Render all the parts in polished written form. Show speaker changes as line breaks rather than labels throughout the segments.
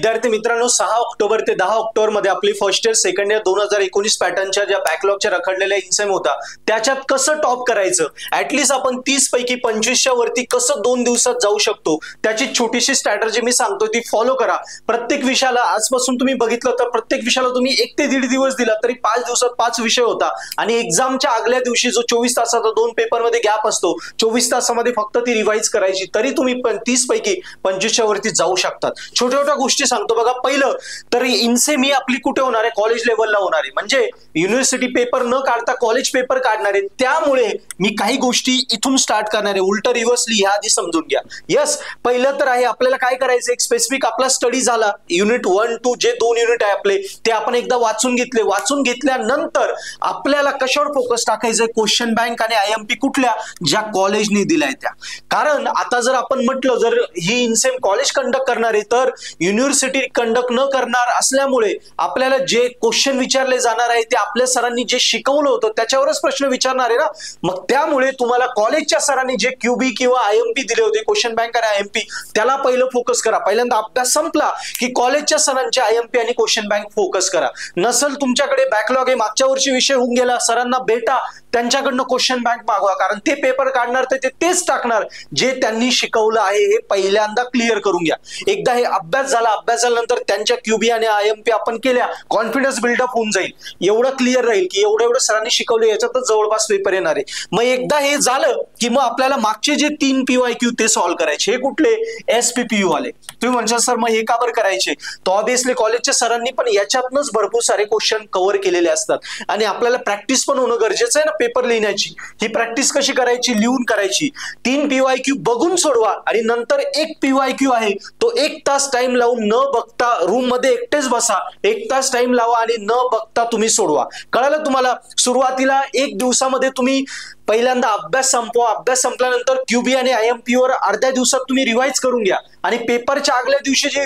विद्यार्थी मित्रांनो 6 ऑक्टोबर ते 10 ऑक्टोबर मध्ये आपली फर्स्ट इयर सेकंड इयर 2019 पॅटर्नच्या ज्या बॅकलॉगच्या रखडलेल्या इन्सेम होता त्याच्यात कसं टॉप करायचं, ऍटलीस्ट आपण 30 पैकी 25च्या वरती कसं 2 दिवसात जाऊ शकतो त्याची छोटीशी स्ट्रॅटेजी मी सांगतो, ती फॉलो करा। प्रत्येक विषयाला आजपासून तुम्ही बघितलं तर प्रत्येक विषयाला तुम्ही 1 ते 1.5 दिवस दिला तरी 5 दिवसात 5 विषय होता आणि एक्झामच्या आगल्या दिवशी जो 24 तासाचा 2 पेपरमध्ये गॅप असतो 24 तासामध्ये फक्त ती रिवाइज करायची तरी तुम्ही 30 पैकी 25च्या वरती जाऊ शकतात। छोट्या छोट्या गोष्टी सांगतो बघा। पहिलं तर इन्सेम ही आपली कुठे होणार आहे, कॉलेज लेवलला होणार आहे, म्हणजे युनिव्हर्सिटी पेपर न काढता कॉलेज पेपर काढणार आहे। त्यामुळे मी काही गोष्टी इथून स्टार्ट करणार आहे, उलट रिव्हर्सली ह्या आधी समजून घ्या। यस, पहिलं तर आहे आपल्याला काय करायचं, एक स्पेसिफिक आपला स्टडी झाला युनिट 1 2 जे 2 युनिट आहे आपले ते आपण एकदा वाचून घेतले। वाचून घेतल्यानंतर आपल्याला कशावर फोकस टाकायचंय, क्वेश्चन बँक आणि आयएमपी कुठल्या ज्या कॉलेजने दिलाय त्या। कारण आता जर आपण म्हटलं जर ही इन्सेम कॉलेज कंडक्ट करणार आहे तर युनिव्हर्सिटी कंडक्ट न करणार असल्यामुळे आपल्याला जे क्वेश्चन विचारले जाणार आहे ते आपल्या सरांनी जे शिकवलं होतं त्याच्यावरच प्रश्न विचारणार आहे ना। मग त्यामुळे तुम्हाला कॉलेजच्या सरांनी जे क्यूबी किंवा आयएमपी दिले होते, क्वेश्चन बँक आणि आयएमपी, त्याला पहिलं फोकस करा। पहिल्यांदा अभ्यास संपला की कॉलेजच्या सरांचे आयएमपी आणि क्वेश्चन बँक फोकस करा। नसल तुमच्याकडे बॅकलॉग आहे, मागच्या वर्षी विषय होऊन गेला, सरांना भेटा, त्यांच्याकडनं क्वेश्चन बँक मागवा, कारण ते पेपर काढणार तर ते तेच टाकणार जे त्यांनी शिकवलं आहे। हे पहिल्यांदा क्लिअर करून घ्या। एकदा हे अभ्यास झाल्यानंतर त्यांच्या क्यूबी आणि आयएमपी आपण केल्या, कॉन्फिडन्स बिल्डअप होऊन जाईल, एवढं क्लिअर राहील की एवढं सरांनी शिकवलं याच्यातच जवळपास पेपर येणार आहे। मग एकदा हे झालं की मग आपल्याला मागचे जे 3 पीवायक्यू ते सॉल्व्ह करायचे। हे कुठले, एसपीपीयू वाले। तुम्ही म्हणशाल सर मग हे का बरं करायचे, तर ऑब्विसली कॉलेजच्या सरांनी पण याच्यातनच भरपूर सारे क्वेश्चन कव्हर केलेले असतात आणि आपल्याला प्रॅक्टिस पण होणं गरजेचं आहे ना पेपर लिहिण्याची। ही प्रॅक्टिस कशी करायची, लिहून करायची। 3 पीवायक्यू बघून सोडवा आणि नंतर 1 पीवायक्यू आहे तो 1 तास टाइम लावून न बघता रूम मध्ये एकटेच बसा, 1 तास टाइम लावा आणि न बघता तुम्ही सोडवा। कळालं तुम्हाला? सुरुवातीला 1 दिवसामध्ये तुम्ही पहिल्यांदा अभ्यास संपवा, अभ्यास संपल्यानंतर क्यूबी आणि आयएमपी वर अर्ध्या दिवसात तुम्ही रिवाइज करून घ्या आणि पेपरच्या आगल्या दिवशी जे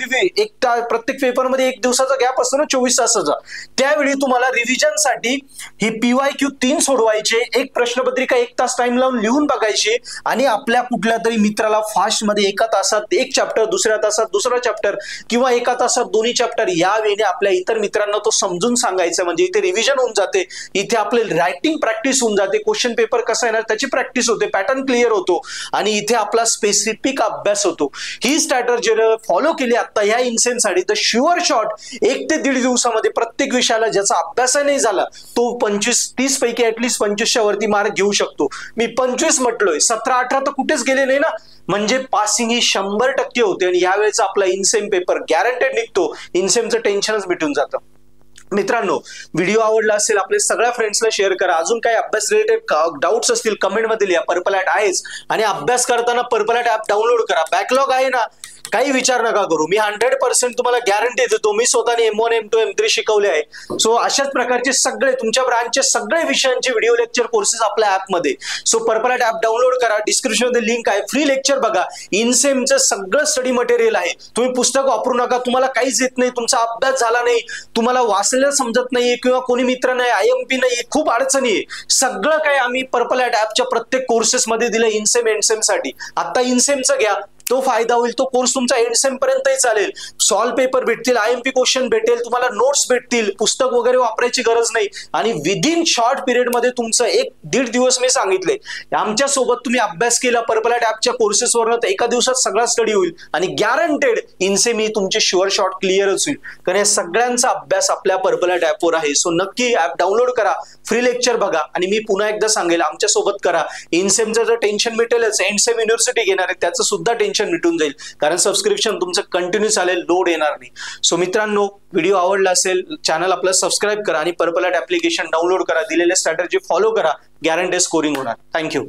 प्रत्येक पेपरमध्ये 1 दिवसाचा गॅप असतो ना 24 तासाचा, त्यावेळी तुम्हाला रिव्हिजनसाठी ही पीवायक्यू 3 सोडवायचे, एक प्रश्नपत्रिका 1 तास टाइम लावून लिहून बघायची आणि आपल्या कुठल्या तरी मित्राला फास्ट मध्ये 1 तासात 1 चॅप्टर, दुसऱ्या तासात दुसरा चॅप्टर किंवा 1 तासात 2 चॅप्टर या वेळेने आपल्या इतर मित्रांना तो समजून सांगायचा, म्हणजे इथे रिव्हिजन होऊन जाते, इथे आपले रायटिंग प्रॅक्टिस होऊन जाते, क्वेश्चन पेपर कसा येणार त्याची प्रॅक्टिस होते, पॅटर्न क्लिअर होतो आणि इथे आपला स्पेसिफिक अभ्यास होतो। ही स्ट्रॅटेजी फॉलो केली आता ह्या इन्सेमसाठी तर शुअर शॉट 1 ते 1.5 दिवसामध्ये प्रत्येक विषयाला ज्याचा अभ्यास नाही झाला तो 25-30 पैकी ऍटलीस्ट 25च्या वरती मार्क घेऊ शकतो। मी 25 म्हटलोय, 17-18 तर कुठेच गेले नाही ना, म्हणजे पासिंग ही 100% होते आणि यावेळेचा आपला इन्सेम पेपर गॅरंटेड निघतो, इन्सेमचं टेन्शनच मिटून जातं। मित्रांनो, व्हिडिओ आवडला असेल आपल्या सगळ्या फ्रेंड्सला शेअर करा। अजून काही अभ्यास रिलेटेड डाऊट्स असतील कमेंट मध्ये लिहा, पर्पल ॲट आहेच आणि अभ्यास करताना पर्पल ॲट ॲप डाउनलोड करा। बॅकलॉग आहे ना, काही विचार नका करू, मी 100% तुम्हाला गॅरंटी देतो, मी स्वतःने M1 M2 M3 शिकवले आहे। सो अशाच प्रकारचे सगळे तुमच्या ब्रांचचे सगळे विषयांचे व्हिडिओ लेक्चर कोर्सेस आपल्या ॲपमध्ये, so purple at app download करा, डिस्क्रिप्शन मध्ये लिंक आहे, फ्री लेक्चर बघा, इन्सेमचं सगळं स्टडी मटेरियल आहे। तुम्ही पुस्तक वापरू नका, तुम्हाला काहीच येत नाही, तुमचा अभ्यास झाला नाही, तुम्हाला वाचलेलं समजत नाहीये किंवा कोणी मित्र नाही, आयएमपी नाही, खूप अडचणी आहे, सगळं काही आम्ही पर्पल ॲट ॲपच्या प्रत्येक कोर्सेस मध्ये दिलं इन्सेम एंडसेम साठी। आता इन्सेमचं घ्या, तो फायदा होईल, तो कोर्स तुमचा एंडसेम पर्यंतही चालेल, सॉल्व पेपर भेटतील, आयएमपी क्वेश्चन भेटेल, तुम्हाला नोट्स भेटतील, पुस्तक वगैरे वापरायची गरज नाही आणि विदिन शॉर्ट पिरियड मध्ये तुमचं 1-1.5 दिवस मी सांगितले आमच्या सोबत तुम्ही अभ्यास केला पर्पल ॲट ॲपच्या कोर्सेसवर तर 1 दिवसात सगळा स्टडी होईल आणि गॅरंटेड इन्सेम ही तुमचे शुअर शॉर्ट क्लिअरच होईल, कारण या सगळ्यांचा अभ्यास आपल्या पर्पल ॲट ॲपवर आहे। सो नक्की ॲप डाउनलोड करा, फ्री लेक्चर बघा आणि मी पुन्हा एकदा सांगेल आमच्या सोबत करा, इन्सेमचं जर टेन्शन मिटेलच, एंडसेम युनिव्हर्सिटी घेणार आहे त्याचं सुद्धा टेन्शन मिटून जाईल, कारण सबस्क्रिप्शन तुमचं कंटिन्यू चालेल, लोड येणार नाही। सो मित्रांनो, व्हिडिओ आवडला असेल चॅनल आपलं सबस्क्राईब करा आणि पर्पल ॲट ॲप्लिकेशन डाउनलोड करा, दिलेले स्ट्रॅटेजी फॉलो करा, गॅरंटी स्कोरिंग होणार। थँक्यू।